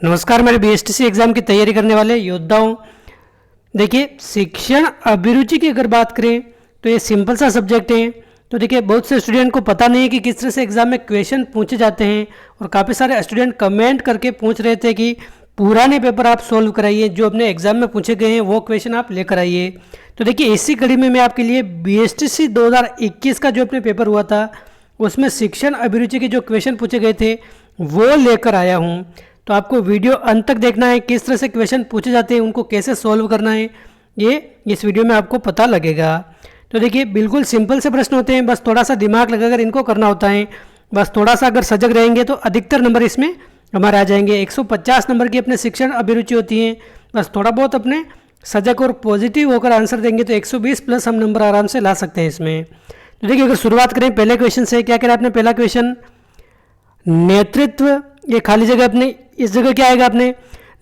नमस्कार मेरे BSTC exam की तैयारी करने वाले योद्धाओं। देखिए, शिक्षण अभिरुचि की अगर बात करें तो ये सिंपल सा सब्जेक्ट है। तो देखिए, बहुत से स्टूडेंट को पता नहीं है कि किस तरह से एग्ज़ाम में क्वेश्चन पूछे जाते हैं, और काफ़ी सारे स्टूडेंट कमेंट करके पूछ रहे थे कि पुराने पेपर आप सोल्व कराइए, जो अपने एग्ज़ाम में पूछे गए हैं वो क्वेश्चन आप लेकर आइए। तो देखिए, इसी कड़ी में मैं आपके लिए बीएसटीसी 2021 का जो अपने पेपर हुआ था उसमें शिक्षण अभिरुचि के जो क्वेश्चन पूछे गए थे वो लेकर आया हूँ। तो आपको वीडियो अंत तक देखना है, किस तरह से क्वेश्चन पूछे जाते हैं, उनको कैसे सॉल्व करना है, ये इस वीडियो में आपको पता लगेगा। तो देखिए, बिल्कुल सिंपल से प्रश्न होते हैं, बस थोड़ा सा दिमाग लगाकर इनको करना होता है। बस थोड़ा सा अगर सजग रहेंगे तो अधिकतर नंबर इसमें हमारे आ जाएंगे। 150 नंबर की अपने शिक्षण अभिरुचि होती है, बस थोड़ा बहुत अपने सजग और पॉजिटिव होकर आंसर देंगे तो 120 प्लस हम नंबर आराम से ला सकते हैं इसमें। तो देखिए, अगर शुरुआत करें पहले क्वेश्चन से, क्या करें आपने पहला क्वेश्चन, नेतृत्व, ये खाली जगह अपने इस जगह क्या आएगा अपने,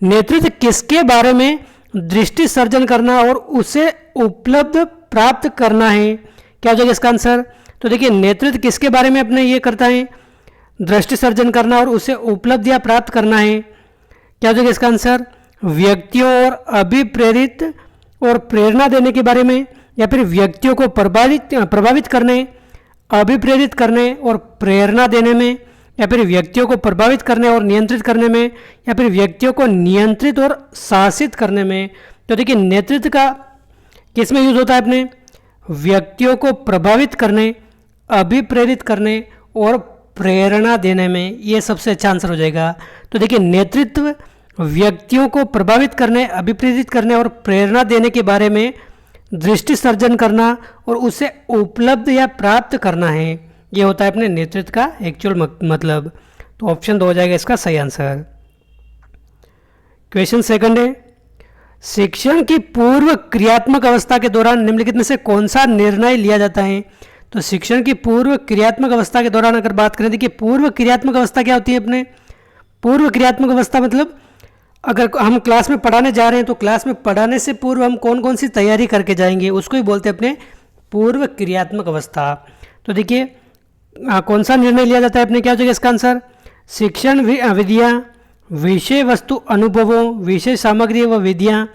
नेतृत्व किसके बारे में दृष्टि सर्जन करना और उसे उपलब्ध प्राप्त करना है, क्या हो जाएगा इसका आंसर। तो देखिए, नेतृत्व किसके बारे में अपने ये करता है, दृष्टि सर्जन करना और उसे उपलब्ध या प्राप्त करना है, क्या हो जाएगा इसका आंसर, व्यक्तियों और अभिप्रेरित और प्रेरणा देने के बारे में, या फिर व्यक्तियों को प्रभावित करने, अभिप्रेरित करने और प्रेरणा देने में, या फिर व्यक्तियों को प्रभावित करने और नियंत्रित करने में, या फिर व्यक्तियों को नियंत्रित और शासित करने में। तो देखिए, नेतृत्व का किस में यूज होता है अपने, व्यक्तियों को प्रभावित करने, अभिप्रेरित करने और प्रेरणा देने में, ये सबसे अच्छा आंसर हो जाएगा। तो देखिए, नेतृत्व व्यक्तियों को प्रभावित करने, अभिप्रेरित करने और प्रेरणा देने के बारे में दृष्टि सर्जन करना और उसे उपलब्ध या प्राप्त करना है, ये होता है अपने नेतृत्व का एक्चुअल मतलब। तो ऑप्शन 2 हो जाएगा इसका सही आंसर। क्वेश्चन सेकंड है, शिक्षण की पूर्व क्रियात्मक अवस्था के दौरान निम्नलिखित में से कौन सा निर्णय लिया जाता है। तो शिक्षण की पूर्व क्रियात्मक अवस्था के दौरान अगर बात करें, देखिए पूर्व क्रियात्मक अवस्था क्या होती है अपने, पूर्व क्रियात्मक अवस्था मतलब अगर हम क्लास में पढ़ाने जा रहे हैं तो क्लास में पढ़ाने से पूर्व हम कौन कौन सी तैयारी करके जाएंगे, उसको ही बोलते हैं अपने पूर्व क्रियात्मक अवस्था। तो देखिए, कौन सा निर्णय लिया जाता है अपने, क्या हो जाएगा इसका आंसर, शिक्षण विधियाँ, विषय वस्तु अनुभवों, विषय सामग्री व विधियाँ,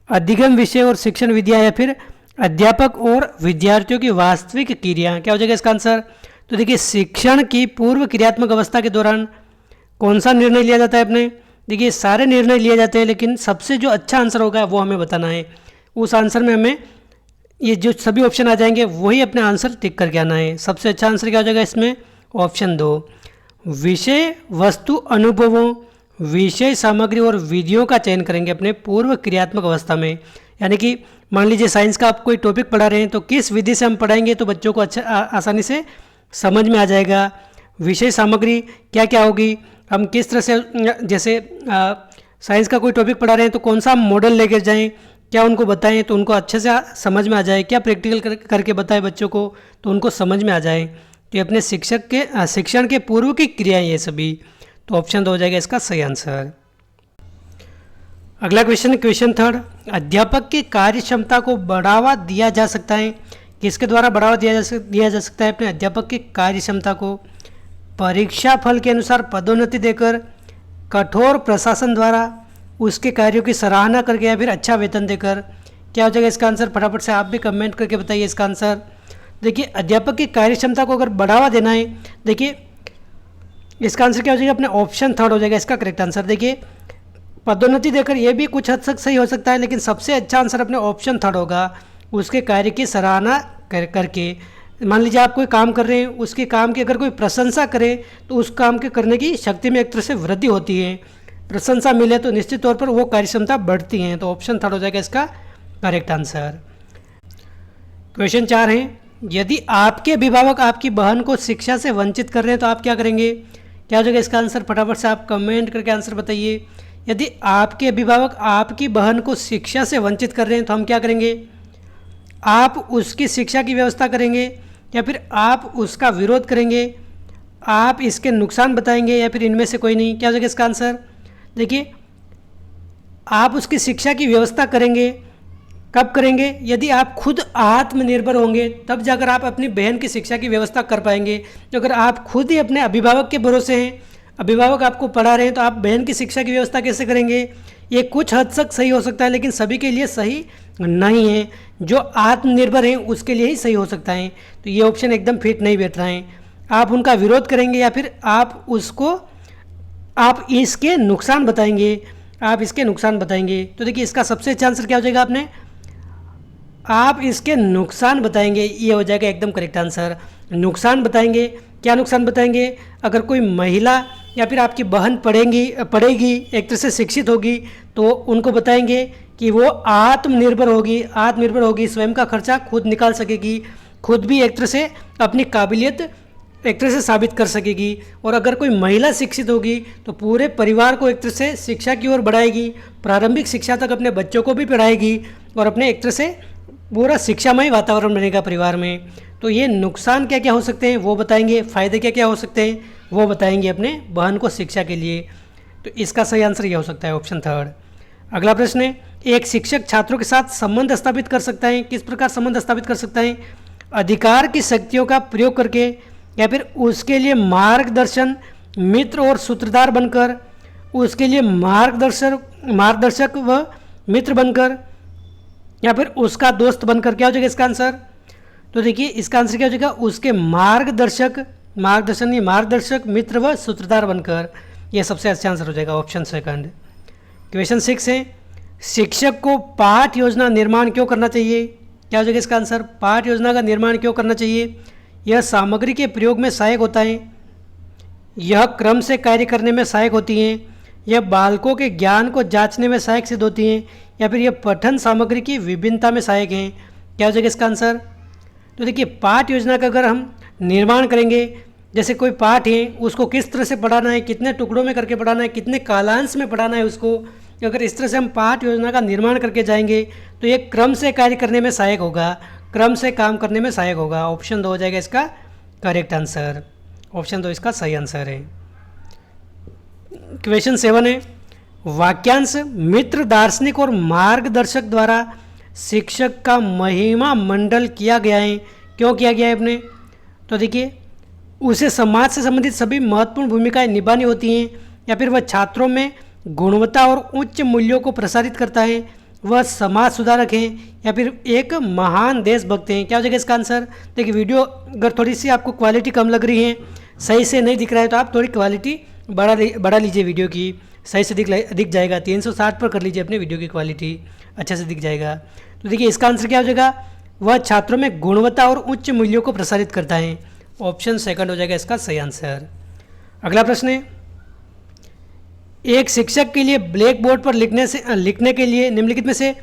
अधिगम विषय और शिक्षण विधियाँ, या फिर अध्यापक और विद्यार्थियों की वास्तविक क्रिया, क्या हो जाएगा इसका आंसर। तो देखिए, शिक्षण की पूर्व क्रियात्मक अवस्था के दौरान कौन सा निर्णय लिया जाता है अपने, देखिए सारे निर्णय लिए जाते हैं, लेकिन सबसे जो अच्छा आंसर होगा वो हमें बताना है। उस आंसर में हमें ये जो सभी ऑप्शन आ जाएंगे वही अपने आंसर टिक करके आना है। सबसे अच्छा आंसर क्या हो जाएगा इसमें, ऑप्शन 2, विषय वस्तु अनुभवों, विषय सामग्री और विधियों का चयन करेंगे अपने पूर्व क्रियात्मक अवस्था में। यानी कि मान लीजिए साइंस का आप कोई टॉपिक पढ़ा रहे हैं तो किस विधि से हम पढ़ाएंगे तो बच्चों को अच्छा आसानी से समझ में आ जाएगा। विषय सामग्री क्या क्या होगी, हम किस तरह से, जैसे साइंस का कोई टॉपिक पढ़ा रहे हैं तो कौन सा मॉडल लेकर जाएं, क्या उनको बताएं तो उनको अच्छे से समझ में आ जाए, क्या प्रैक्टिकल करके बताएं बच्चों को तो उनको समझ में आ जाए। तो ये अपने शिक्षण के पूर्व की क्रियाएं ये सभी। तो ऑप्शन 2 हो जाएगा इसका सही आंसर। अगला क्वेश्चन, क्वेश्चन थर्ड, अध्यापक की कार्य क्षमता को बढ़ावा दिया जा सकता है, किसके द्वारा बढ़ावा दिया जा सकता है अपने अध्यापक की कार्य क्षमता को, परीक्षा फल के अनुसार पदोन्नति देकर, कठोर प्रशासन द्वारा उसके कार्यों की सराहना करके, या फिर अच्छा वेतन देकर, क्या हो जाएगा इसका आंसर। फटाफट से आप भी कमेंट करके बताइए इसका आंसर। देखिए, अध्यापक की कार्य क्षमता को अगर बढ़ावा देना है, देखिए इसका आंसर क्या हो जाएगा अपने, ऑप्शन 3 हो जाएगा इसका करेक्ट आंसर। देखिए, पदोन्नति देकर ये भी कुछ हद तक सही हो सकता है, लेकिन सबसे अच्छा आंसर अपने ऑप्शन 3 होगा, उसके कार्य की सराहना करके। मान लीजिए आप कोई काम कर रहे हैं, उसके काम की अगर कोई प्रशंसा करे तो उस काम के करने की शक्ति में एक तरह से वृद्धि होती है, प्रशंसा मिले तो निश्चित तौर पर वो कार्य क्षमता बढ़ती है। तो ऑप्शन 3 हो जाएगा इसका करेक्ट आंसर। क्वेश्चन 4 है, यदि आपके अभिभावक आपकी बहन को शिक्षा से वंचित कर रहे हैं तो आप क्या करेंगे, क्या हो जाएगा इसका आंसर। फटाफट से आप कमेंट करके आंसर बताइए। यदि आपके अभिभावक आपकी बहन को शिक्षा से वंचित कर रहे हैं तो हम क्या करेंगे, आप उसकी शिक्षा की व्यवस्था करेंगे, या फिर आप उसका विरोध करेंगे, आप इसके नुकसान बताएंगे, या फिर इनमें से कोई नहीं, क्या हो जाएगा इसका आंसर। देखिए, आप उसकी शिक्षा की व्यवस्था करेंगे, कब करेंगे, यदि आप खुद आत्मनिर्भर होंगे तब जाकर आप अपनी बहन की शिक्षा की व्यवस्था कर पाएंगे। तो अगर आप खुद ही अपने अभिभावक के भरोसे हैं, अभिभावक आपको पढ़ा रहे हैं तो आप बहन की शिक्षा की व्यवस्था कैसे करेंगे? ये कुछ हद तक सही हो सकता है लेकिन सभी के लिए सही नहीं है। जो आत्मनिर्भर हैं उसके लिए ही सही हो सकता है। तो ये ऑप्शन एकदम फिट नहीं बैठ रहा है। आप उनका विरोध करेंगे या फिर आप इसके नुकसान बताएंगे, आप इसके नुकसान बताएंगे। तो देखिए इसका सबसे अच्छा आंसर क्या हो जाएगा, आप इसके नुकसान बताएंगे, ये हो जाएगा एकदम करेक्ट आंसर। नुकसान बताएंगे, क्या नुकसान बताएंगे? अगर कोई महिला या फिर आपकी बहन पढ़ेगी एक तरह से शिक्षित होगी तो उनको बताएंगे कि वो आत्मनिर्भर होगी, स्वयं का खर्चा खुद निकाल सकेगी, खुद भी एक तरह से अपनी काबिलियत एक तरह से साबित कर सकेगी। और अगर कोई महिला शिक्षित होगी तो पूरे परिवार को एक तरह से शिक्षा की ओर बढ़ाएगी, प्रारंभिक शिक्षा तक अपने बच्चों को भी पढ़ाएगी और अपने एक तरह से पूरा शिक्षामय वातावरण बनेगा परिवार में। तो ये नुकसान क्या क्या हो सकते हैं वो बताएंगे, फ़ायदे क्या क्या हो सकते हैं वो बताएंगे अपने बहन को शिक्षा के लिए। तो इसका सही आंसर यह हो सकता है ऑप्शन थर्ड। अगला प्रश्न है, एक शिक्षक छात्रों के साथ संबंध स्थापित कर सकता है। किस प्रकार संबंध स्थापित कर सकता है? अधिकार की शक्तियों का प्रयोग करके या फिर उसके लिए मार्गदर्शन मित्र और सूत्रधार बनकर, उसके लिए मार्गदर्शक व मित्र बनकर, या फिर उसका दोस्त बनकर। क्या हो जाएगा इसका आंसर? तो देखिए इसका आंसर क्या हो जाएगा, उसके मार्गदर्शक मित्र व सूत्रधार बनकर। यह सबसे अच्छा आंसर हो जाएगा ऑप्शन सेकंड। क्वेश्चन 6 है, शिक्षक को पाठ योजना निर्माण क्यों करना चाहिए? क्या हो जाएगा इसका आंसर? पाठ योजना का निर्माण क्यों करना चाहिए? यह सामग्री के प्रयोग में सहायक होता है, यह क्रम से कार्य करने में सहायक होती हैं, यह बालकों के ज्ञान को जांचने में सहायक सिद्ध होती हैं, या फिर यह पठन सामग्री की विभिन्नता में सहायक हैं। क्या हो जाएगा इसका आंसर? तो देखिए पाठ योजना का अगर हम निर्माण करेंगे, जैसे कोई पाठ है उसको किस तरह से पढ़ाना है, कितने टुकड़ों में करके पढ़ाना है, कितने कालांश में पढ़ाना है उसको, अगर इस तरह से हम पाठ योजना का निर्माण करके जाएंगे तो ये क्रम से कार्य करने में सहायक होगा, क्रम से काम करने में सहायक होगा। ऑप्शन 2 हो जाएगा इसका करेक्ट आंसर। ऑप्शन 2 इसका सही आंसर है। क्वेश्चन 7 है, वाक्यांश मित्र, दार्शनिक और मार्गदर्शक द्वारा शिक्षक का महिमा मंडल किया गया है। क्यों किया गया है अपने? तो देखिए उसे समाज से संबंधित सभी महत्वपूर्ण भूमिकाएं निभानी होती हैं, या फिर वह छात्रों में गुणवत्ता और उच्च मूल्यों को प्रसारित करता है, वह समाज सुधारक हैं, या फिर एक महान देशभक्त हैं। क्या हो जाएगा इसका आंसर? देखिए वीडियो अगर थोड़ी सी आपको क्वालिटी कम लग रही है, सही से नहीं दिख रहा है तो आप थोड़ी क्वालिटी बढ़ा लीजिए, वीडियो की सही से दिख जाएगा। 360 पर कर लीजिए अपने वीडियो की क्वालिटी, अच्छे से दिख जाएगा। तो देखिए इसका आंसर क्या हो जाएगा? वह छात्रों में गुणवत्ता और उच्च मूल्यों को प्रसारित करता है। ऑप्शन सेकंड हो जाएगा इसका सही आंसर। अगला प्रश्न है, एक शिक्षक के लिए ब्लैक बोर्ड पर लिखने के लिए निम्नलिखित में से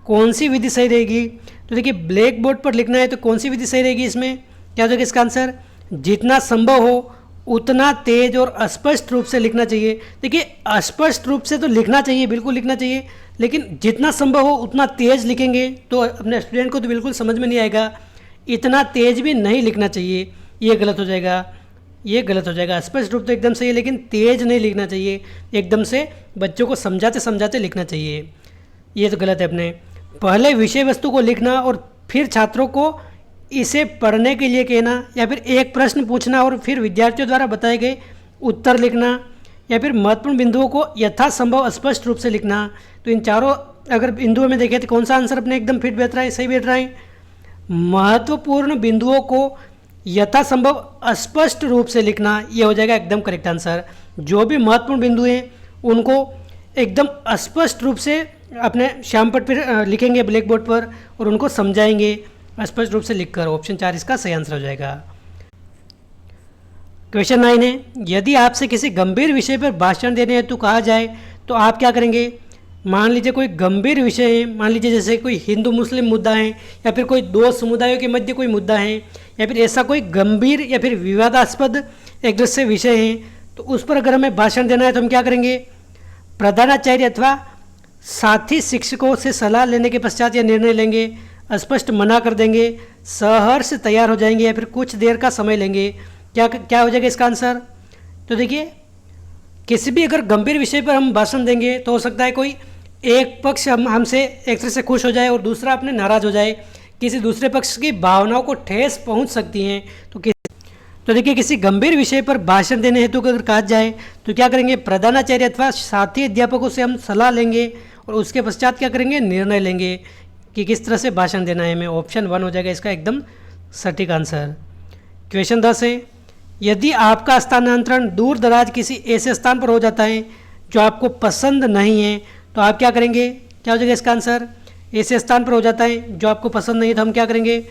कौन सी विधि सही रहेगी? तो देखिए ब्लैक बोर्ड पर लिखना है तो कौन सी विधि सही रहेगी इसमें? क्या हो जाएगा इसका आंसर? जितना संभव हो उतना तेज और स्पष्ट रूप से लिखना चाहिए। देखिए स्पष्ट रूप से तो लिखना चाहिए, बिल्कुल लिखना चाहिए, लेकिन जितना संभव हो उतना तेज लिखेंगे तो अपने स्टूडेंट को तो बिल्कुल समझ में नहीं आएगा। इतना तेज भी नहीं लिखना चाहिए, ये गलत हो जाएगा, ये गलत हो जाएगा। स्पष्ट रूप तो एकदम सही है लेकिन तेज नहीं लिखना चाहिए, एकदम से बच्चों को समझाते समझाते लिखना चाहिए, ये तो गलत है। अपने पहले विषय वस्तु को लिखना और फिर छात्रों को इसे पढ़ने के लिए कहना, या फिर एक प्रश्न पूछना और फिर विद्यार्थियों द्वारा बताए गए उत्तर लिखना, या फिर महत्वपूर्ण बिंदुओं को यथासंभव स्पष्ट रूप से लिखना। तो इन चारों अगर बिंदुओं में देखें तो कौन सा आंसर अपने एकदम फिट बैठ रहा है, सही बैठ रहा है? महत्वपूर्ण बिंदुओं को यथासंभव स्पष्ट रूप से लिखना, ये हो जाएगा एकदम करेक्ट आंसर। जो भी महत्वपूर्ण बिंदु हैं उनको एकदम स्पष्ट रूप से अपने श्यामपट्ट पर लिखेंगे ब्लैक बोर्ड पर और उनको समझाएंगे स्पष्ट रूप से लिखकर। ऑप्शन 4 इसका सही आंसर हो जाएगा। क्वेश्चन 9 है, यदि आपसे किसी गंभीर विषय पर भाषण देने हेतु कहा जाए तो आप क्या करेंगे? मान लीजिए कोई गंभीर विषय है, मान लीजिए जैसे कोई हिंदू मुस्लिम मुद्दा है, या फिर कोई दो समुदायों के मध्य कोई मुद्दा है, या फिर ऐसा कोई गंभीर या फिर विवादास्पद एक दूसरे विषय है, तो उस पर अगर हमें भाषण देना है तो हम क्या करेंगे? प्रधानाचार्य अथवा साथी शिक्षकों से सलाह लेने के पश्चात यह निर्णय लेंगे, स्पष्ट मना कर देंगे, सहर्ष तैयार हो जाएंगे, या फिर कुछ देर का समय लेंगे। क्या हो जाएगा इसका आंसर? तो देखिए किसी भी अगर गंभीर विषय पर हम भाषण देंगे तो हो सकता है कोई एक पक्ष हमसे एक तरह से खुश हो जाए और दूसरा अपने नाराज़ हो जाए, किसी दूसरे पक्ष की भावनाओं को ठेस पहुंच सकती हैं। तो देखिए किसी गंभीर विषय पर भाषण देने हेतु अगर कहा जाए तो क्या करेंगे, प्रधानाचार्य अथवा साथी अध्यापकों से हम सलाह लेंगे और उसके पश्चात क्या करेंगे, निर्णय लेंगे कि किस तरह से भाषण देना है हमें। ऑप्शन 1 हो जाएगा इसका एकदम सटीक आंसर। क्वेश्चन 10 है, यदि आपका स्थानांतरण दूर दराज किसी ऐसे स्थान पर हो जाता है जो आपको पसंद नहीं है तो आप क्या करेंगे, क्या हो जाएगा इसका आंसर, ऐसे स्थान पर हो जाता है जो आपको पसंद नहीं है तो हम क्या करेंगे,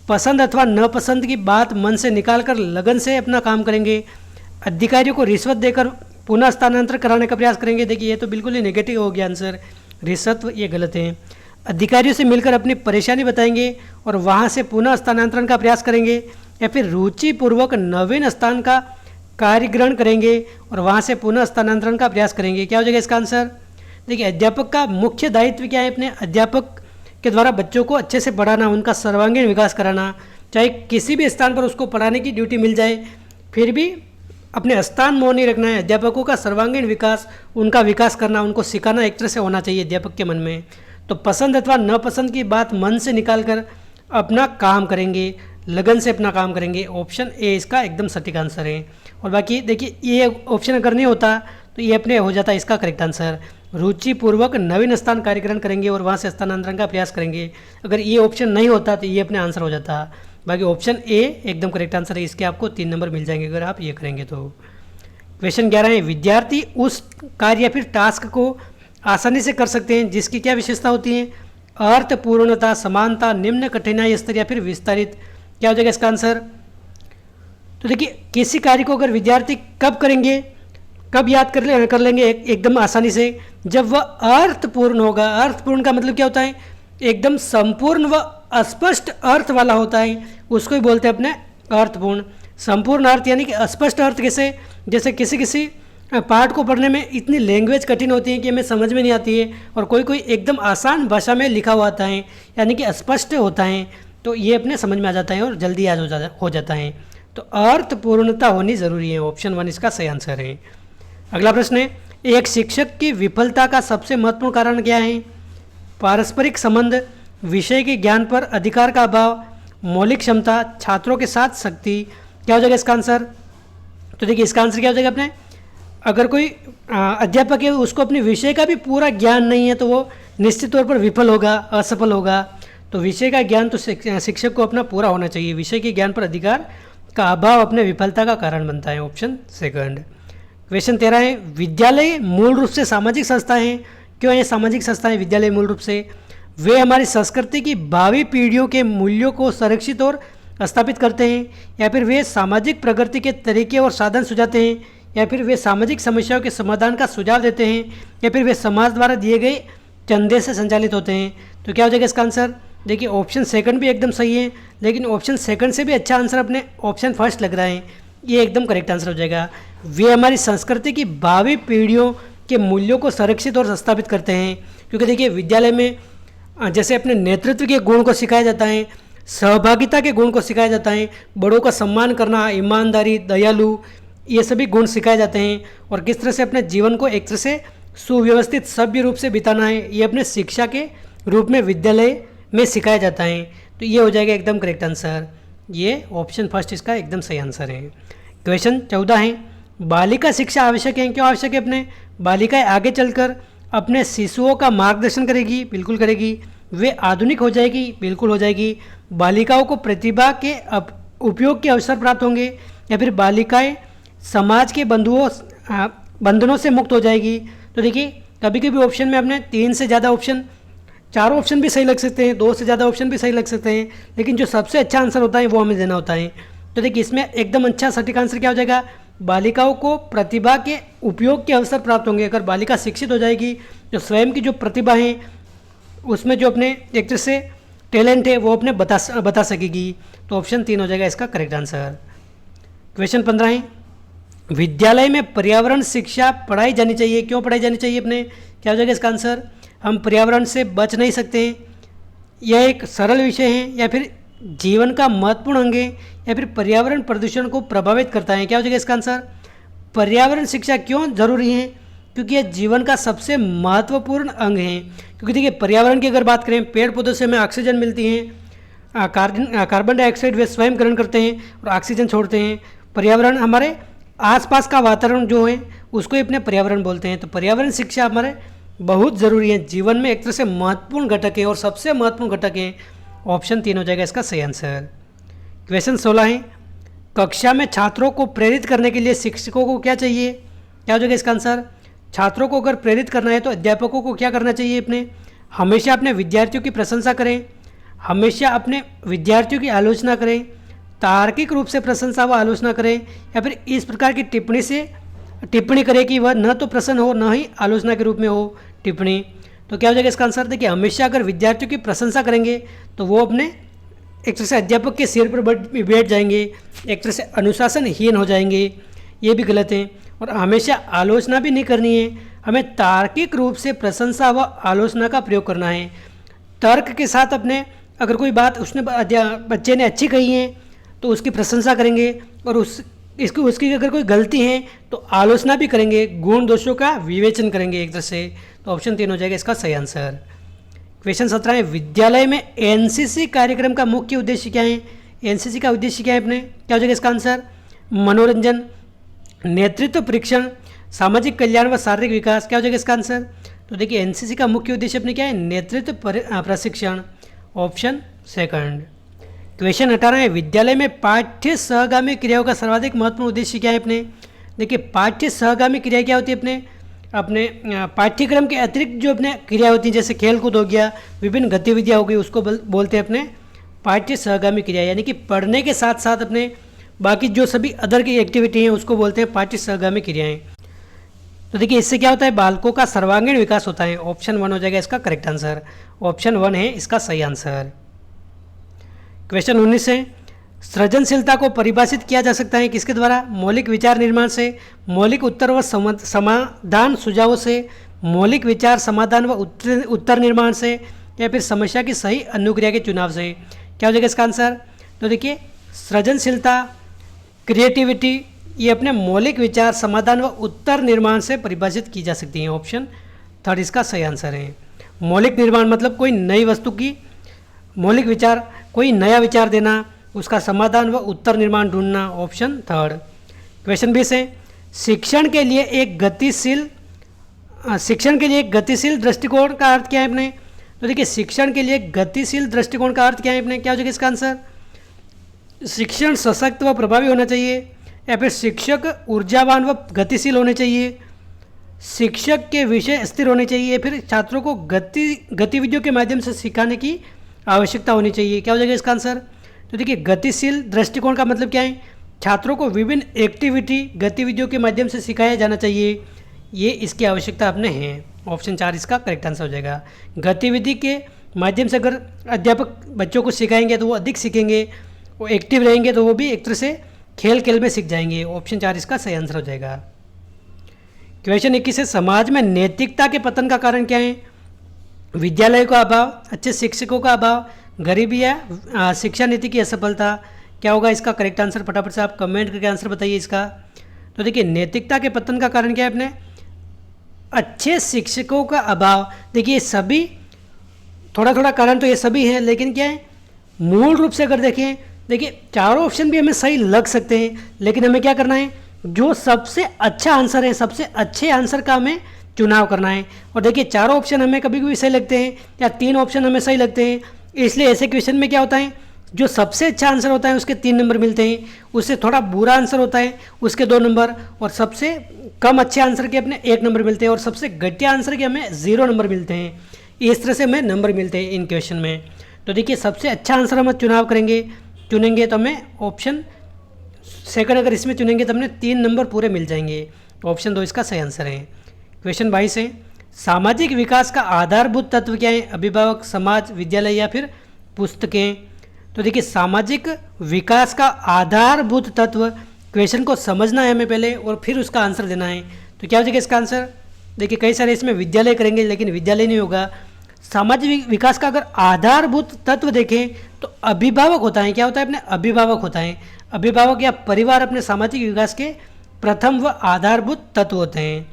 पसंद अथवा नापसंद की बात मन से निकालकर लगन से अपना काम करेंगे। अधिकारियों को रिश्वत देकर पुनः स्थानांतरण कराने का प्रयास करेंगे। देखिए ये तो बिल्कुल ही नेगेटिव हो गया आंसर, रिश्वत ये गलत है। अधिकारियों से मिलकर अपनी परेशानी बताएंगे और वहाँ से पुनः स्थानांतरण का प्रयास करेंगे, या फिर रुचिपूर्वक नवीन स्थान का कार्य ग्रहण करेंगे और वहाँ से पुनः स्थानांतरण का प्रयास करेंगे। क्या हो जाएगा इसका आंसर, देखिए अध्यापक का मुख्य दायित्व क्या है, अपने अध्यापक के द्वारा बच्चों को अच्छे से पढ़ाना, उनका सर्वांगीण विकास कराना। चाहे किसी भी स्थान पर उसको पढ़ाने की ड्यूटी मिल जाए फिर भी अपने स्थान मोह नहीं रखना है। अध्यापकों का सर्वांगीण विकास, उनका विकास करना, उनको सिखाना एक तरह से होना चाहिए अध्यापक के मन में। तो पसंद अथवा नापसंद की बात मन से निकाल कर अपना काम करेंगे, लगन से अपना काम करेंगे। ऑप्शन ए इसका एकदम सटीक आंसर है। और बाकी देखिए ये ऑप्शन अगर नहीं होता तो ये अपने हो जाता है इसका करेक्ट आंसर, रुचिपूर्वक नवीन स्थान कार्यक्रम करेंगे और वहाँ से स्थानांतरण का प्रयास करेंगे। अगर ये ऑप्शन नहीं होता तो ये अपने आंसर हो जाता। बाकी ऑप्शन ए एकदम करेक्ट आंसर है, इसके आपको 3 नंबर मिल जाएंगे अगर आप ये करेंगे तो। क्वेश्चन 11 है, विद्यार्थी उस कार्य या फिर टास्क को आसानी से कर सकते हैं जिसकी क्या विशेषता होती है, अर्थपूर्णता, समानता, निम्न कठिनाई स्तर या फिर विस्तारित। क्या हो जाएगा इसका आंसर, तो देखिए किसी कार्य को अगर विद्यार्थी कब करेंगे, कब याद कर लेंगे एकदम आसानी से, जब वह अर्थपूर्ण होगा। अर्थपूर्ण का मतलब क्या होता है, एकदम संपूर्ण व अस्पष्ट अर्थ वाला होता है, उसको ही बोलते हैं अपने अर्थपूर्ण। संपूर्ण अर्थ यानी कि अस्पष्ट अर्थ कैसे, जैसे किसी पाठ को पढ़ने में इतनी लैंग्वेज कठिन होती है कि हमें समझ में नहीं आती है, और कोई एकदम आसान भाषा में लिखा हुआ आता है यानी कि अस्पष्ट होता है, तो ये अपने समझ में आ जाता है और जल्दी याद हो जाता है। तो अर्थपूर्णता होनी ज़रूरी है, ऑप्शन 1 इसका सही आंसर है। अगला प्रश्न है, एक शिक्षक की विफलता का सबसे महत्वपूर्ण कारण क्या है, पारस्परिक संबंध, विषय के ज्ञान पर अधिकार का अभाव, मौलिक क्षमता, छात्रों के साथ शक्ति। क्या हो जाएगा इसका आंसर, तो देखिए इसका आंसर क्या हो जाएगा अपने, अगर कोई अध्यापक है उसको अपने विषय का भी पूरा ज्ञान नहीं है तो वो निश्चित तौर पर विफल होगा, असफल होगा। तो विषय का ज्ञान तो शिक्षक को अपना पूरा होना चाहिए, विषय के ज्ञान पर अधिकार का अभाव अपने विफलता का कारण बनता है, ऑप्शन सेकंड। क्वेश्चन 13 है, विद्यालय मूल रूप से सामाजिक संस्थाएं हैं। क्यों ये सामाजिक संस्थाएं विद्यालय मूल रूप से, वे हमारी संस्कृति की भावी पीढ़ियों के मूल्यों को संरक्षित और स्थापित करते हैं, या फिर वे सामाजिक प्रगति के तरीके और साधन सुझाते हैं, या फिर वे सामाजिक समस्याओं के समाधान का सुझाव देते हैं, या फिर वे समाज द्वारा दिए गए चंदे से संचालित होते हैं। तो क्या हो जाएगा इसका आंसर, देखिए ऑप्शन सेकंड भी एकदम सही है, लेकिन ऑप्शन सेकंड से भी अच्छा आंसर अपने ऑप्शन फर्स्ट लग रहा है, ये एकदम करेक्ट आंसर हो जाएगा। वे हमारी संस्कृति की भावी पीढ़ियों के मूल्यों को संरक्षित और स्थापित करते हैं, क्योंकि देखिए विद्यालय में जैसे अपने नेतृत्व के गुण को सिखाया जाता है, सहभागिता के गुण को सिखाया जाता है, बड़ों का सम्मान करना, ईमानदारी, दयालु, ये सभी गुण सिखाए जाते हैं, और किस तरह से अपने जीवन को एक तरह से सुव्यवस्थित सभ्य रूप से बिताना है, ये अपने शिक्षा के रूप में विद्यालय में सिखाया जाता है। तो ये हो जाएगा एकदम करेक्ट आंसर, ये ऑप्शन फर्स्ट इसका एकदम सही आंसर है। क्वेश्चन 14 है, बालिका शिक्षा आवश्यक है। क्यों आवश्यक है, अपने बालिकाएं आगे चलकर अपने शिशुओं का मार्गदर्शन करेगी, बिल्कुल करेगी। वे आधुनिक हो जाएगी, बिल्कुल हो जाएगी। बालिकाओं को प्रतिभा के उपयोग के अवसर प्राप्त होंगे, या फिर बालिकाएं समाज के बंधनों से मुक्त हो जाएगी। तो देखिए कभी कभी ऑप्शन में अपने 3 से ज़्यादा ऑप्शन, 4 ऑप्शन भी सही लग सकते हैं, 2 से ज़्यादा ऑप्शन भी सही लग सकते हैं, लेकिन जो सबसे अच्छा आंसर होता है वो हमें देना होता है। तो देखिए इसमें एकदम अच्छा सटीक आंसर क्या हो जाएगा, बालिकाओं को प्रतिभा के उपयोग के अवसर प्राप्त होंगे। अगर बालिका शिक्षित हो जाएगी, जो स्वयं की जो प्रतिभा है उसमें जो अपने एक तरह से टैलेंट है वो अपने बता सकेगी। तो ऑप्शन 3 हो जाएगा इसका करेक्ट आंसर। क्वेश्चन 15 है, विद्यालय में पर्यावरण शिक्षा पढ़ाई जानी चाहिए। क्यों पढ़ाई जानी चाहिए, अपने क्या हो जाएगा इसका आंसर, हम पर्यावरण से बच नहीं सकते हैं, यह एक सरल विषय है, या फिर जीवन का महत्वपूर्ण अंग है, या फिर पर्यावरण प्रदूषण को प्रभावित करता है। क्या हो जाएगा इसका आंसर, पर्यावरण शिक्षा क्यों जरूरी है, क्योंकि यह जीवन का सबसे महत्वपूर्ण अंग है। क्योंकि देखिए पर्यावरण की अगर बात करें, पेड़ पौधों से हमें ऑक्सीजन मिलती है, कार्बन डाइऑक्साइड वे स्वयं ग्रहण करते हैं और ऑक्सीजन छोड़ते हैं। पर्यावरण हमारे आसपास का वातावरण जो है उसको ही अपने पर्यावरण बोलते हैं। तो पर्यावरण शिक्षा हमारे बहुत ज़रूरी है, जीवन में एक तरह से महत्वपूर्ण घटक है और सबसे महत्वपूर्ण घटक है। ऑप्शन 3 हो जाएगा इसका सही आंसर। क्वेश्चन 16 है, कक्षा में छात्रों को प्रेरित करने के लिए शिक्षकों को क्या चाहिए? क्या हो जाएगा इसका आंसर? छात्रों को अगर प्रेरित करना है तो अध्यापकों को क्या करना चाहिए? अपने हमेशा अपने विद्यार्थियों की प्रशंसा करें, हमेशा अपने विद्यार्थियों की आलोचना करें, तार्किक रूप से प्रशंसा व आलोचना करें, या फिर इस प्रकार की टिप्पणी करें कि वह न तो प्रसन्न हो न ही आलोचना के रूप में हो टिप्पणी। तो क्या हो जाएगा इसका आंसर? देखिए, हमेशा अगर विद्यार्थियों की प्रशंसा करेंगे तो वो अपने एक तरह से अध्यापक के सिर पर बैठ जाएंगे, एक तरह से अनुशासनहीन हो जाएंगे, ये भी गलत है। और हमेशा आलोचना भी नहीं करनी है, हमें तार्किक रूप से प्रशंसा व आलोचना का प्रयोग करना है। तर्क के साथ अपने अगर कोई बात बच्चे ने अच्छी कही है तो उसकी प्रशंसा करेंगे, और उसकी अगर कोई गलती है तो आलोचना भी करेंगे, गुण दोषों का विवेचन करेंगे एक तरह से। तो ऑप्शन 3 हो जाएगा इसका सही आंसर। क्वेश्चन 17 है, विद्यालय में एनसीसी कार्यक्रम का मुख्य उद्देश्य क्या है? एनसीसी का उद्देश्य क्या है अपने? क्या हो जाएगा इसका आंसर? मनोरंजन, नेतृत्व परीक्षण, सामाजिक कल्याण व शारीरिक विकास। क्या हो जाएगा इसका आंसर? तो देखिए, एनसीसी का मुख्य उद्देश्य अपने क्या है? नेतृत्व प्रशिक्षण। Option second. क्वेश्चन 18 है, विद्यालय में पाठ्य सहगामी क्रियाओं का सर्वाधिक महत्वपूर्ण उद्देश्य क्या है अपने? देखिए, पाठ्य सहगामी क्रिया क्या होती है अपने पाठ्यक्रम के अतिरिक्त जो अपने क्रिया होती हैं, जैसे खेल कूद हो गया, विभिन्न गतिविधियाँ हो गई, उसको बोलते हैं अपने पाठ्य सहगामी क्रिया। यानी कि पढ़ने के साथ साथ अपने बाकी जो सभी अदर की एक्टिविटी हैं उसको बोलते हैं पाठ्य सहगामी क्रियाएं। तो देखिए, इससे क्या होता है? बालकों का सर्वांगीण विकास होता है। ऑप्शन 1 हो जाएगा इसका करेक्ट आंसर। ऑप्शन 1 है इसका सही आंसर। क्वेश्चन 19 है, सृजनशीलता को परिभाषित किया जा सकता है किसके द्वारा? मौलिक विचार निर्माण से, मौलिक उत्तर व समाधान सुझावों से, मौलिक विचार समाधान व उत्तर निर्माण से, या फिर समस्या की सही अनुक्रिया के चुनाव से। क्या हो जाएगा इसका आंसर? तो देखिए, सृजनशीलता, क्रिएटिविटी, ये अपने मौलिक विचार समाधान व उत्तर निर्माण से परिभाषित की जा सकती हैं। ऑप्शन 3 इसका सही आंसर है। मौलिक निर्माण मतलब कोई नई वस्तु की, मौलिक विचार कोई नया विचार देना, उसका समाधान व उत्तर निर्माण ढूंढना। ऑप्शन 3। क्वेश्चन 20 है, शिक्षण के लिए एक गतिशील दृष्टिकोण का अर्थ क्या है अपने? तो देखिए, शिक्षण के लिए गतिशील दृष्टिकोण का अर्थ क्या है अपने? क्या हो जाएगा इसका आंसर? शिक्षण सशक्त व प्रभावी होना चाहिए, या फिर शिक्षक ऊर्जावान व गतिशील होने चाहिए, शिक्षक के विषय स्थिर होने चाहिए, फिर छात्रों को गतिविधियों के माध्यम से सिखाने की आवश्यकता होनी चाहिए। क्या हो जाएगा इसका आंसर? तो देखिए, गतिशील दृष्टिकोण का मतलब क्या है? छात्रों को विभिन्न गतिविधियों के माध्यम से सिखाया जाना चाहिए, ये इसकी आवश्यकता अपने है। ऑप्शन 4 इसका करेक्ट आंसर हो जाएगा। गतिविधि के माध्यम से अगर अध्यापक बच्चों को सिखाएंगे तो वो अधिक सीखेंगे, वो एक्टिव रहेंगे तो वो भी एक तरह से खेल में सीख जाएंगे। ऑप्शन 4 इसका सही आंसर हो जाएगा। क्वेश्चन 21 है, समाज में नैतिकता के पतन का कारण क्या है? विद्यालय का अभाव, अच्छे शिक्षकों का अभाव, गरीबी या शिक्षा नीति की असफलता। क्या होगा इसका करेक्ट आंसर? फटाफट से आप कमेंट करके आंसर बताइए इसका। तो देखिए, नैतिकता के पतन का कारण क्या है अपने? अच्छे शिक्षकों का अभाव। देखिए, सभी थोड़ा कारण तो ये सभी हैं, लेकिन क्या है, मूल रूप से अगर देखें, देखिए चारों ऑप्शन भी हमें सही लग सकते हैं, लेकिन हमें क्या करना है? जो सबसे अच्छा आंसर है, सबसे अच्छे आंसर का हमें चुनाव करना है। और देखिए, चारों ऑप्शन हमें कभी कभी सही लगते हैं या 3 ऑप्शन हमें सही लगते हैं, इसलिए ऐसे क्वेश्चन में क्या होता है, जो सबसे अच्छा आंसर होता है उसके 3 नंबर मिलते हैं, उससे थोड़ा बुरा आंसर होता है उसके 2 नंबर, और सबसे कम अच्छे आंसर के अपने 1 नंबर मिलते हैं, और सबसे घटिया आंसर के हमें 0 नंबर मिलते हैं। इस तरह से हमें नंबर मिलते हैं इन क्वेश्चन में। तो देखिए, सबसे अच्छा आंसर हम चुनाव चुनेंगे तो हमें ऑप्शन सेकंड अगर इसमें चुनेंगे तो हमें 3 नंबर पूरे मिल जाएंगे। ऑप्शन 2 इसका सही आंसर है। क्वेश्चन 22 है, सामाजिक विकास का आधारभूत तत्व क्या है? अभिभावक, समाज, विद्यालय या फिर पुस्तकें। तो देखिए, सामाजिक विकास का आधारभूत तत्व, क्वेश्चन को समझना है हमें पहले और फिर उसका आंसर देना है। तो क्या हो जाएगा इसका आंसर? देखिए, कई सारे इसमें विद्यालय करेंगे, लेकिन विद्यालय नहीं होगा। सामाजिक विकास का अगर आधारभूत तत्व देखें तो अभिभावक होता है। क्या होता है अपने? अभिभावक होता है। अभिभावक या परिवार अपने सामाजिक विकास के प्रथम व आधारभूत तत्व होते हैं।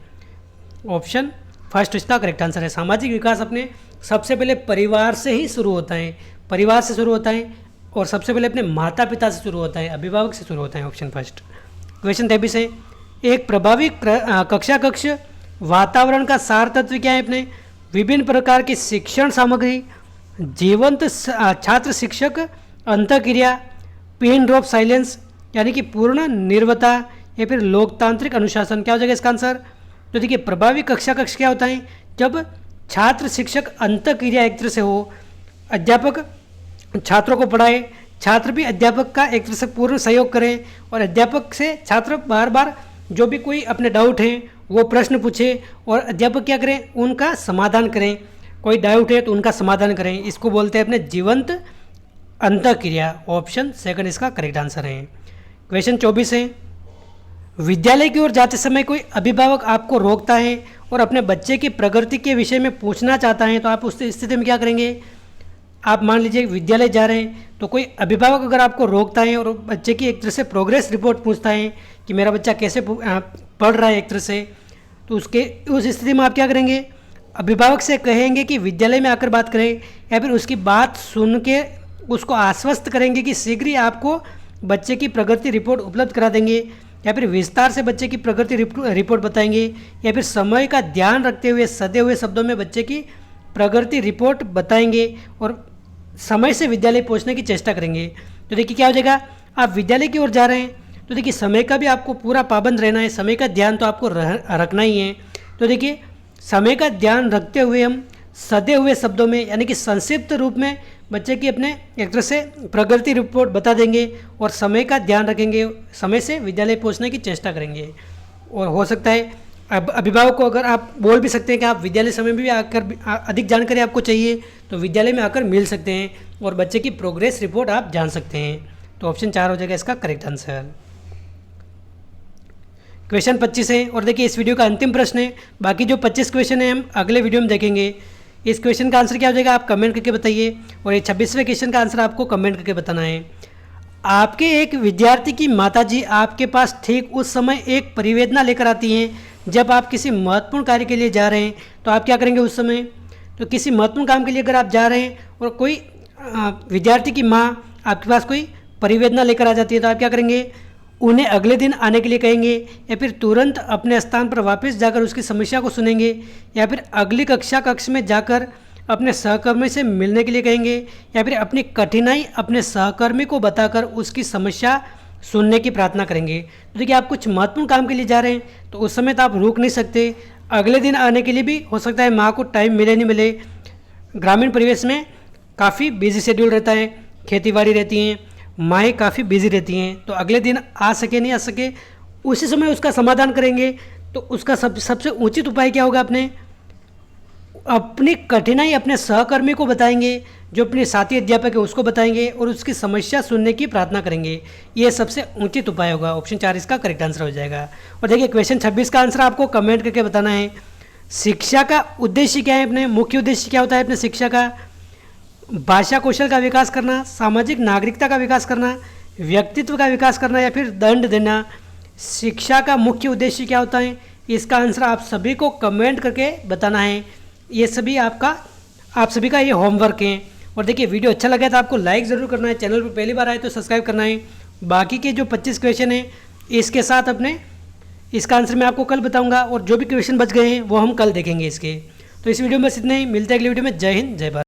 ऑप्शन फर्स्ट इसका करेक्ट आंसर है। सामाजिक विकास अपने सबसे पहले परिवार से ही शुरू होता है, परिवार से शुरू होता है, और सबसे पहले अपने माता पिता से शुरू होता है, अभिभावक से शुरू होता है। Option first. क्वेश्चन 23 है, एक प्रभावी कक्षा कक्ष वातावरण का सार तत्व क्या है अपने? विभिन्न प्रकार की शिक्षण सामग्री, जीवंत छात्र शिक्षक अंतःक्रिया, पिन ड्रॉप साइलेंस यानी कि पूर्ण निर्वता, या फिर लोकतांत्रिक अनुशासन। क्या हो जाएगा इसका आंसर? तो देखिए प्रभावी कक्षा कक्ष क्या होता है? जब छात्र शिक्षक अंतःक्रिया एक तरह से हो, अध्यापक छात्रों को पढ़ाए, छात्र भी अध्यापक का एक तरह से पूर्ण सहयोग करें, और अध्यापक से छात्र बार बार जो भी कोई अपने डाउट हैं वो प्रश्न पूछे और अध्यापक क्या करें? उनका समाधान करें। कोई डाउट है तो उनका समाधान करें, इसको बोलते हैं अपने जीवंत अंतःक्रिया। ऑप्शन सेकंड इसका करेक्ट आंसर है। क्वेश्चन 24 है, विद्यालय की ओर जाते समय कोई अभिभावक आपको रोकता है और अपने बच्चे की प्रगति के विषय में पूछना चाहता है, तो आप उस स्थिति में क्या करेंगे? आप मान लीजिए विद्यालय जा रहे हैं, तो कोई अभिभावक अगर आपको रोकता है और बच्चे की एक तरह से प्रोग्रेस रिपोर्ट पूछता है कि मेरा बच्चा कैसे पढ़ रहा है एक तरह से, तो उस स्थिति में आप क्या करेंगे? अभिभावक से कहेंगे कि विद्यालय में आकर बात करें, या फिर उसकी बात सुन के उसको आश्वस्त करेंगे कि शीघ्र ही आपको बच्चे की प्रगति रिपोर्ट उपलब्ध करा देंगे, या फिर विस्तार से बच्चे की प्रगति रिपोर्ट बताएंगे, या फिर समय का ध्यान रखते हुए सदे हुए शब्दों में बच्चे की प्रगति रिपोर्ट बताएंगे और समय से विद्यालय पहुंचने की चेष्टा करेंगे। तो देखिए क्या हो जाएगा? आप विद्यालय की ओर जा रहे हैं, तो देखिए समय का भी आपको पूरा पाबंद रहना है, समय का ध्यान तो आपको रखना ही है। तो देखिए समय का ध्यान रखते हुए हम सदे हुए शब्दों में यानी कि संक्षिप्त रूप में बच्चे की अपने एक तरह से प्रगति रिपोर्ट बता देंगे और समय का ध्यान रखेंगे, समय से विद्यालय पहुंचने की चेष्टा करेंगे। और हो सकता है अब अभिभावक को अगर आप बोल भी सकते हैं कि आप विद्यालय समय में भी आकर अधिक जानकारी आपको चाहिए तो विद्यालय में आकर मिल सकते हैं और बच्चे की प्रोग्रेस रिपोर्ट आप जान सकते हैं। तो ऑप्शन 4 हो जाएगा इसका करेक्ट आंसर। क्वेश्चन 25 है, और देखिए इस वीडियो का अंतिम प्रश्न है, बाकी जो 25 क्वेश्चन है हम अगले वीडियो में देखेंगे। इस क्वेश्चन का आंसर क्या हो जाएगा आप कमेंट करके बताइए, और ये 26वें क्वेश्चन का आंसर आपको कमेंट करके बताना है। आपके एक विद्यार्थी की माताजी आपके पास ठीक उस समय एक परिवेदना लेकर आती हैं जब आप किसी महत्वपूर्ण कार्य के लिए जा रहे हैं, तो आप क्या करेंगे उस समय? तो किसी महत्वपूर्ण काम के लिए अगर आप जा रहे हैं और कोई विद्यार्थी की माँ आपके पास कोई परिवेदना लेकर आ जाती है, तो आप क्या करेंगे? उन्हें अगले दिन आने के लिए कहेंगे, या फिर तुरंत अपने स्थान पर वापस जाकर उसकी समस्या को सुनेंगे, या फिर अगली कक्षा कक्ष में जाकर अपने सहकर्मी से मिलने के लिए कहेंगे, या फिर अपनी कठिनाई अपने सहकर्मी को बताकर उसकी समस्या सुनने की प्रार्थना करेंगे। तो देखिए आप कुछ महत्वपूर्ण काम के लिए जा रहे हैं तो उस समय तो आप रुक नहीं सकते, अगले दिन आने के लिए भी हो सकता है माँ को टाइम मिले नहीं मिले। ग्रामीण परिवेश में काफ़ी बिजी शेड्यूल रहता है, खेतीबाड़ी रहती हैं, माएँ काफ़ी बिजी रहती हैं, तो अगले दिन आ सके नहीं आ सके उसी समय उसका समाधान करेंगे। तो उसका सबसे उचित उपाय क्या होगा? अपनी कठिनाई अपने सहकर्मी को बताएंगे, जो अपने साथी अध्यापक है उसको बताएंगे और उसकी समस्या सुनने की प्रार्थना करेंगे। ये सबसे उचित उपाय होगा। ऑप्शन 4 इसका करेक्ट आंसर हो जाएगा। और देखिए क्वेश्चन 26 का आंसर आपको कमेंट करके बताना है। शिक्षा का उद्देश्य क्या है? अपने मुख्य उद्देश्य क्या होता है अपने शिक्षा का? भाषा कौशल का विकास करना, सामाजिक नागरिकता का विकास करना, व्यक्तित्व का विकास करना, या फिर दंड देना। शिक्षा का मुख्य उद्देश्य क्या होता है? इसका आंसर आप सभी को कमेंट करके बताना है। ये सभी आप सभी का ये होमवर्क है। और देखिए वीडियो अच्छा लगा तो आपको लाइक ज़रूर करना है, चैनल पर पहली बार आए तो सब्सक्राइब करना है। बाकी के जो 25 क्वेश्चन हैं इसके साथ इसका आंसर मैं आपको कल बताऊंगा, और जो भी क्वेश्चन बच गए हैं वो हम कल देखेंगे इसके। तो इस वीडियो में बस इतना ही, मिलते हैं अगली वीडियो में। जय हिंद, जय भारत।